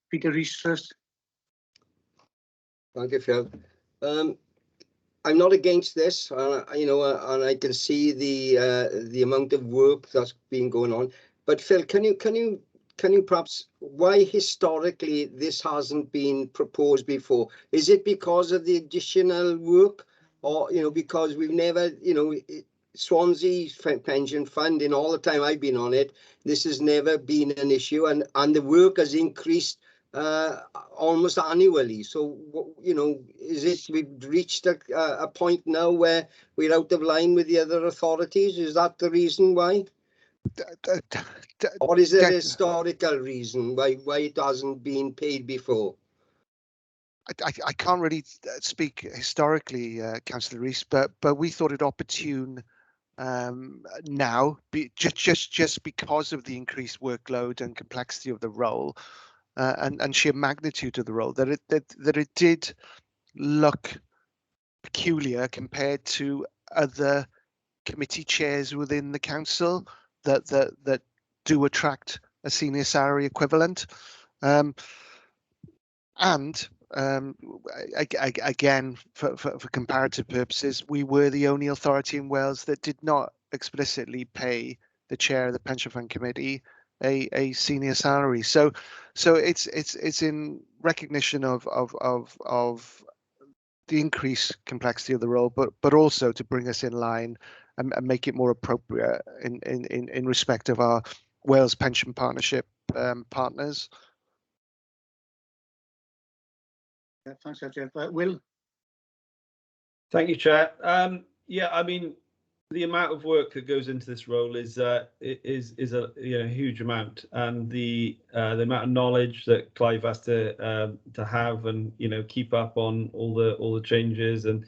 D: Peter Rees first.
G: Thank you, Phil. I'm not against this, you know, and I can see the amount of work that's been going on. But Phil, can you perhaps, why historically this hasn't been proposed before? Is it because of the additional work, or because we've never, Swansea pension fund, in all the time I've been on it, this has never been an issue, and the work has increased almost annually. So, you know, is it we've reached a point now where we're out of line with the other authorities? Is that the reason why? Or is there a historical reason why it hasn't been paid before?
I: I can't really speak historically, Councillor Rees, but we thought it opportune now, just because of the increased workload and complexity of the role, and sheer magnitude of the role, that it did look peculiar compared to other committee chairs within the council that do attract a senior salary equivalent. Again, for comparative purposes, we were the only authority in Wales that did not explicitly pay the chair of the Pension Fund Committee a senior salary. So it's in recognition of the increased complexity of the role, but also to bring us in line and make it more appropriate in respect of our Wales Pension Partnership partners.
D: Thanks, Jeff. Will?
C: Thank you, Chair. Yeah, I mean, the amount of work that goes into this role is a huge amount, and the amount of knowledge that Clive has to have and keep up on all the changes, and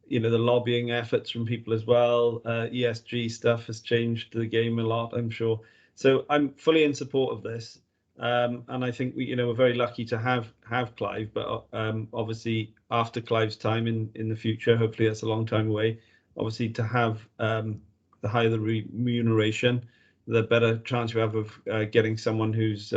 C: the lobbying efforts from people as well. ESG stuff has changed the game a lot, I'm sure. So I'm fully in support of this. And I think we're very lucky to have Clive, but obviously after Clive's time in the future, hopefully that's a long time away, obviously to have the higher the remuneration, the better chance you have of getting someone who's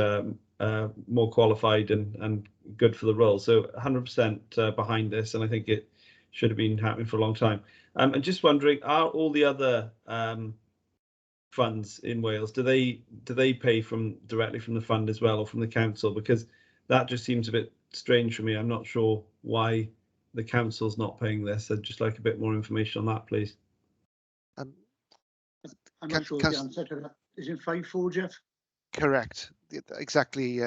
C: more qualified and good for the role. So 100% behind this, and I think it should have been happening for a long time. And just wondering, are all the other funds in Wales, do they pay directly from the fund as well, or from the council? Because that just seems a bit strange for me. I'm not sure why the council's not paying this. I'd just like a bit more information on that, please.
D: I'm not sure the answer to that. Is it 5.4, Jeff?
I: Correct, exactly,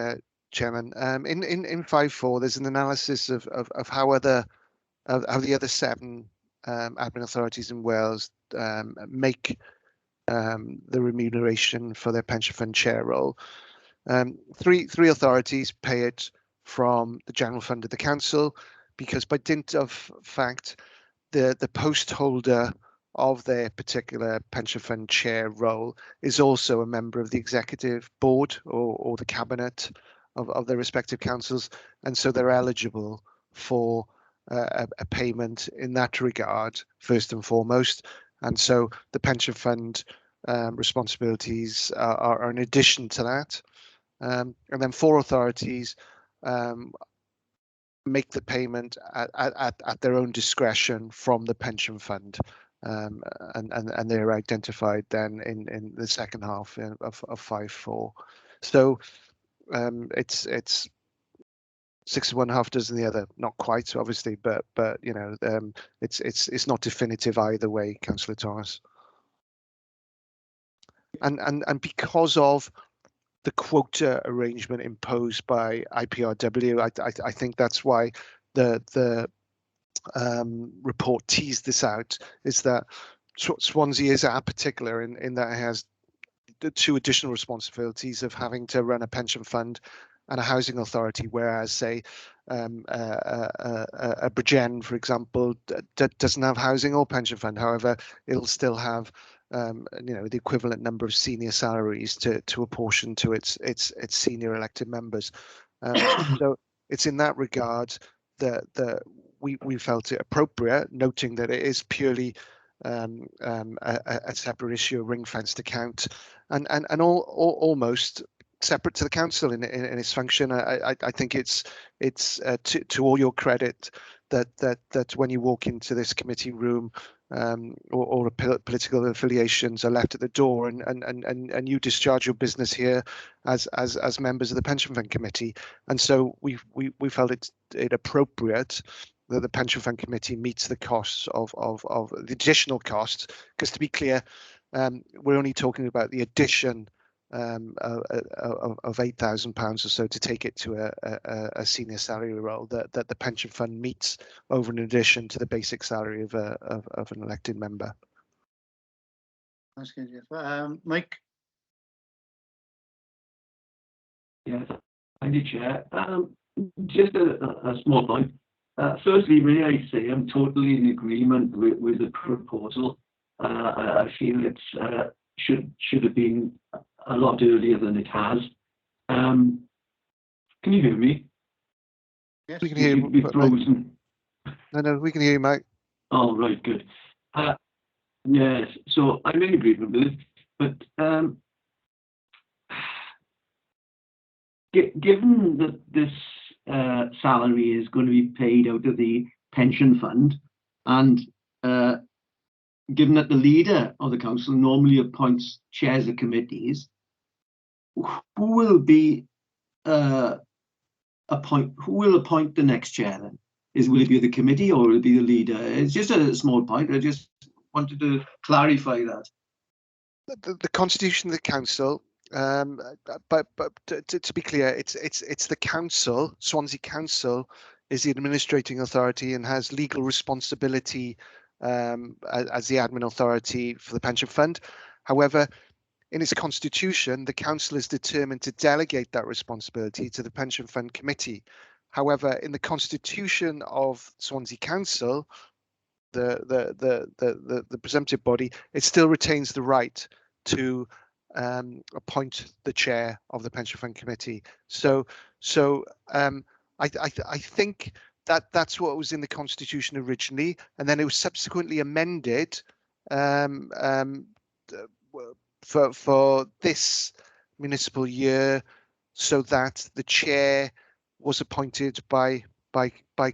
I: Chairman. In 5.4, there's an analysis of how the other 7 admin authorities in Wales make the remuneration for their pension fund chair role. Three authorities pay it from the general fund of the council, because by dint of fact, the post holder of their particular pension fund chair role is also a member of the executive board or the cabinet of their respective councils, and so they're eligible for a payment in that regard first and foremost. And so the pension fund responsibilities are in addition to that. And then 4 authorities make the payment at their own discretion from the pension fund, and they're identified then in the second half of 5.4. So it's 6 of one, half dozen the other. Not quite, obviously, but it's not definitive either way, Councillor Thomas. And because of the quota arrangement imposed by IPRW, I think that's why the report teased this out, is that Swansea is particular in that it has the 2 additional responsibilities of having to run a pension fund and a housing authority, whereas say a Bridgen, for example, doesn't have housing or pension fund. However, it'll still have the equivalent number of senior salaries to apportion to its senior elected members. So it's in that regard that we felt it appropriate, noting that it is purely a separate issue, a ring-fenced account, and almost separate to the council in its function. I think it's to all your credit that when you walk into this committee room, or political affiliations are left at the door, and you discharge your business here as members of the Pension Fund Committee. And so we felt it appropriate that the Pension Fund Committee meets the costs of the additional costs, because to be clear, we're only talking about the addition of £8,000 or so to take it to a senior salary role that the pension fund meets over in addition to the basic salary of an elected member.
D: That's good, yes. Mike?
E: Yes, thank you, Chair. Just a small point. Firstly, may I say I'm totally in agreement with the proposal. I feel it should have been a lot earlier than it has. Can you hear me?
D: Yes.
I: We can hear you.
E: You've frozen.
I: No, we can hear you, Mike.
E: Oh, right, good. Yes, so I'm in agreement with it, but given that this salary is going to be paid out of the pension fund, and given that the leader of the council normally appoints chairs of committees, who will be who will appoint the next chair then? Will it be the committee or will it be the leader? It's just a small point. I just wanted to clarify that.
I: The constitution of the council, but to be clear, it's the council. Swansea Council is the administrating authority and has legal responsibility as the admin authority for the pension fund. However, in its constitution, the council is determined to delegate that responsibility to the pension fund committee. However, in the constitution of Swansea Council, the presumptive body, it still retains the right to appoint the chair of the pension fund committee. So I think that's what was in the constitution originally, and then it was subsequently amended for this municipal year, so that the chair was appointed by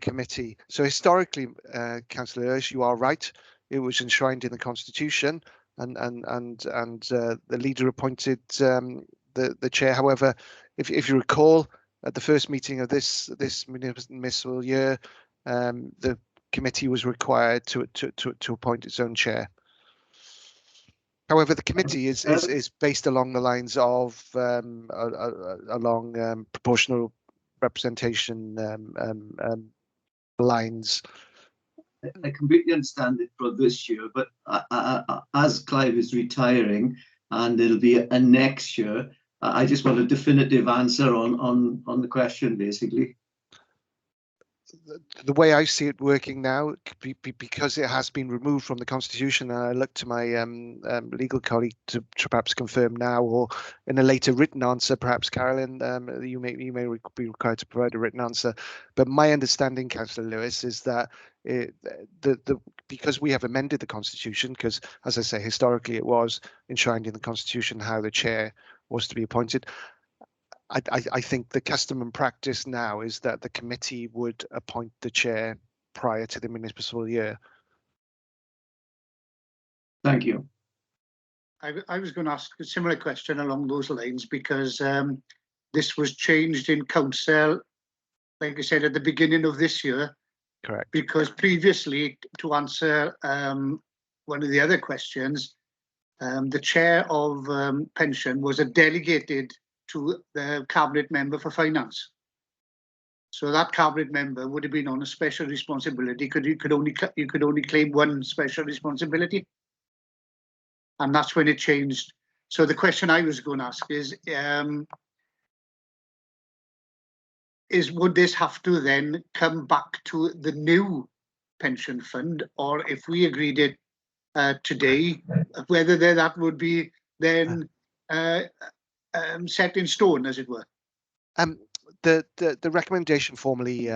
I: committee. So historically, Councillor Lewis, you are right. It was enshrined in the constitution, and the leader appointed the chair. However, if you recall, at the first meeting of this municipal year, the committee was required to appoint its own chair. However, the committee is based along the lines of along proportional representation lines.
E: I completely understand it for this year, but as Clive is retiring and it'll be a next year, I just want a definitive answer on the question, basically.
I: The way I see it working now, because it has been removed from the constitution, and I look to my legal colleague to perhaps confirm now, or in a later written answer, perhaps Carolyn, you may be required to provide a written answer. But my understanding, Councillor Lewis, is that because we have amended the constitution, because as I say, historically it was enshrined in the constitution how the chair was to be appointed. I think the custom and practice now is that the committee would appoint the chair prior to the municipal year.
E: Thank you.
D: I was going to ask a similar question along those lines, because this was changed in council, like I said, at the beginning of this year.
I: Correct.
D: Because previously, to answer one of the other questions, the chair of pension was a delegated to the cabinet member for finance. So that cabinet member would have been on a special responsibility. You could only claim one special responsibility, and that's when it changed. So the question I was going to ask is would this have to then come back to the new pension fund, or if we agreed it today, whether that would be then set in stone, as it were?
I: The recommendation formally,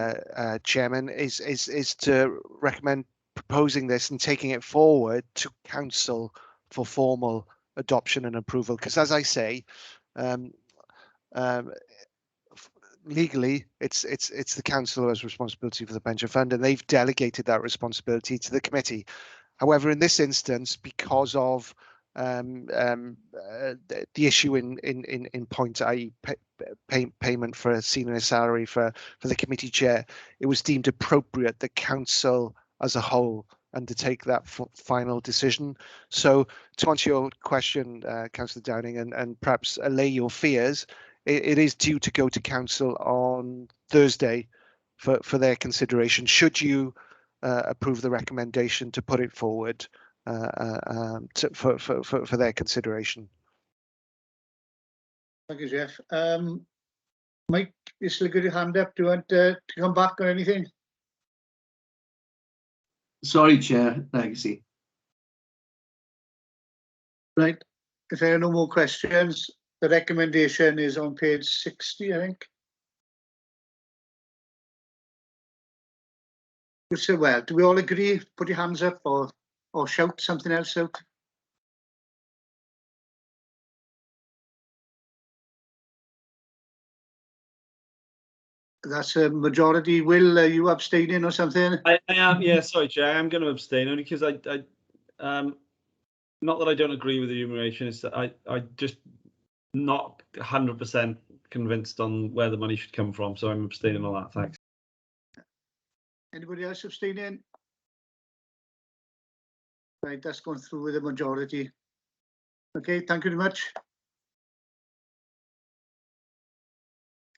I: Chairman, is to recommend proposing this and taking it forward to council for formal adoption and approval. Because as I say, legally, it's the council who has responsibility for the pension fund, and they've delegated that responsibility to the committee. However, in this instance, because of the issue in point, i.e. payment for a senior salary for the committee chair, it was deemed appropriate that council as a whole undertake that final decision. So to answer your question, Councillor Downing, and perhaps allay your fears, it is due to go to council on Thursday for their consideration. Should you approve the recommendation to put it forward for their consideration.
D: Thank you, Jeff. Mike, you still got your hand up. Do you want to come back or anything?
E: Sorry, Chair. Legacy.
D: Right. If there are no more questions, the recommendation is on page 60, I think. So, well, do we all agree? Put your hands up or shout something else out. That's a majority. Will, are you abstaining or something?
C: I am, yeah, sorry, Chair, I am going to abstain only because I not that I don't agree with the enumeration, it's that I just not 100% convinced on where the money should come from, so I'm abstaining on that, thanks.
D: Anybody else abstaining? Right, that's gone through with a majority. Okay, thank you very much.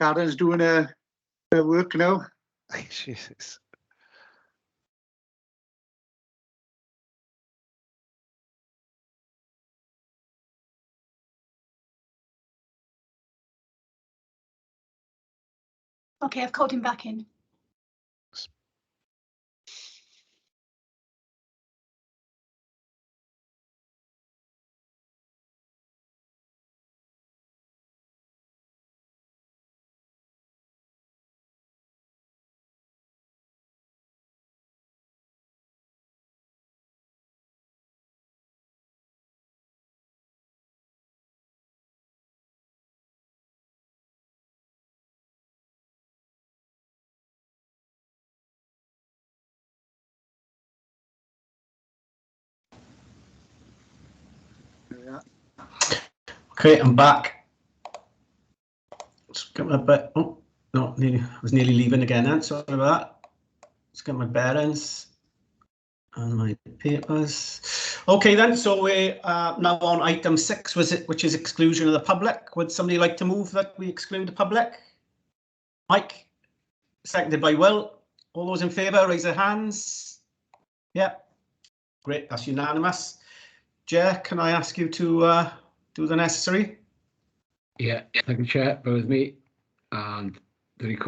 D: Karen's doing her work now.
I: Jesus.
K: Okay, I've called him back in.
A: Okay, I'm back. Let's get my bit. Oh no, I was nearly leaving again. Then sorry about that. Let's get my bearings and my papers. Okay, then. So we're now on item 6, which is exclusion of the public. Would somebody like to move that we exclude the public? Mike, seconded by Will. All those in favour, raise their hands. Yeah, great. That's unanimous. Chair, can I ask you to do the necessary?
B: Yeah, thank you, Chair. Bear with me. And the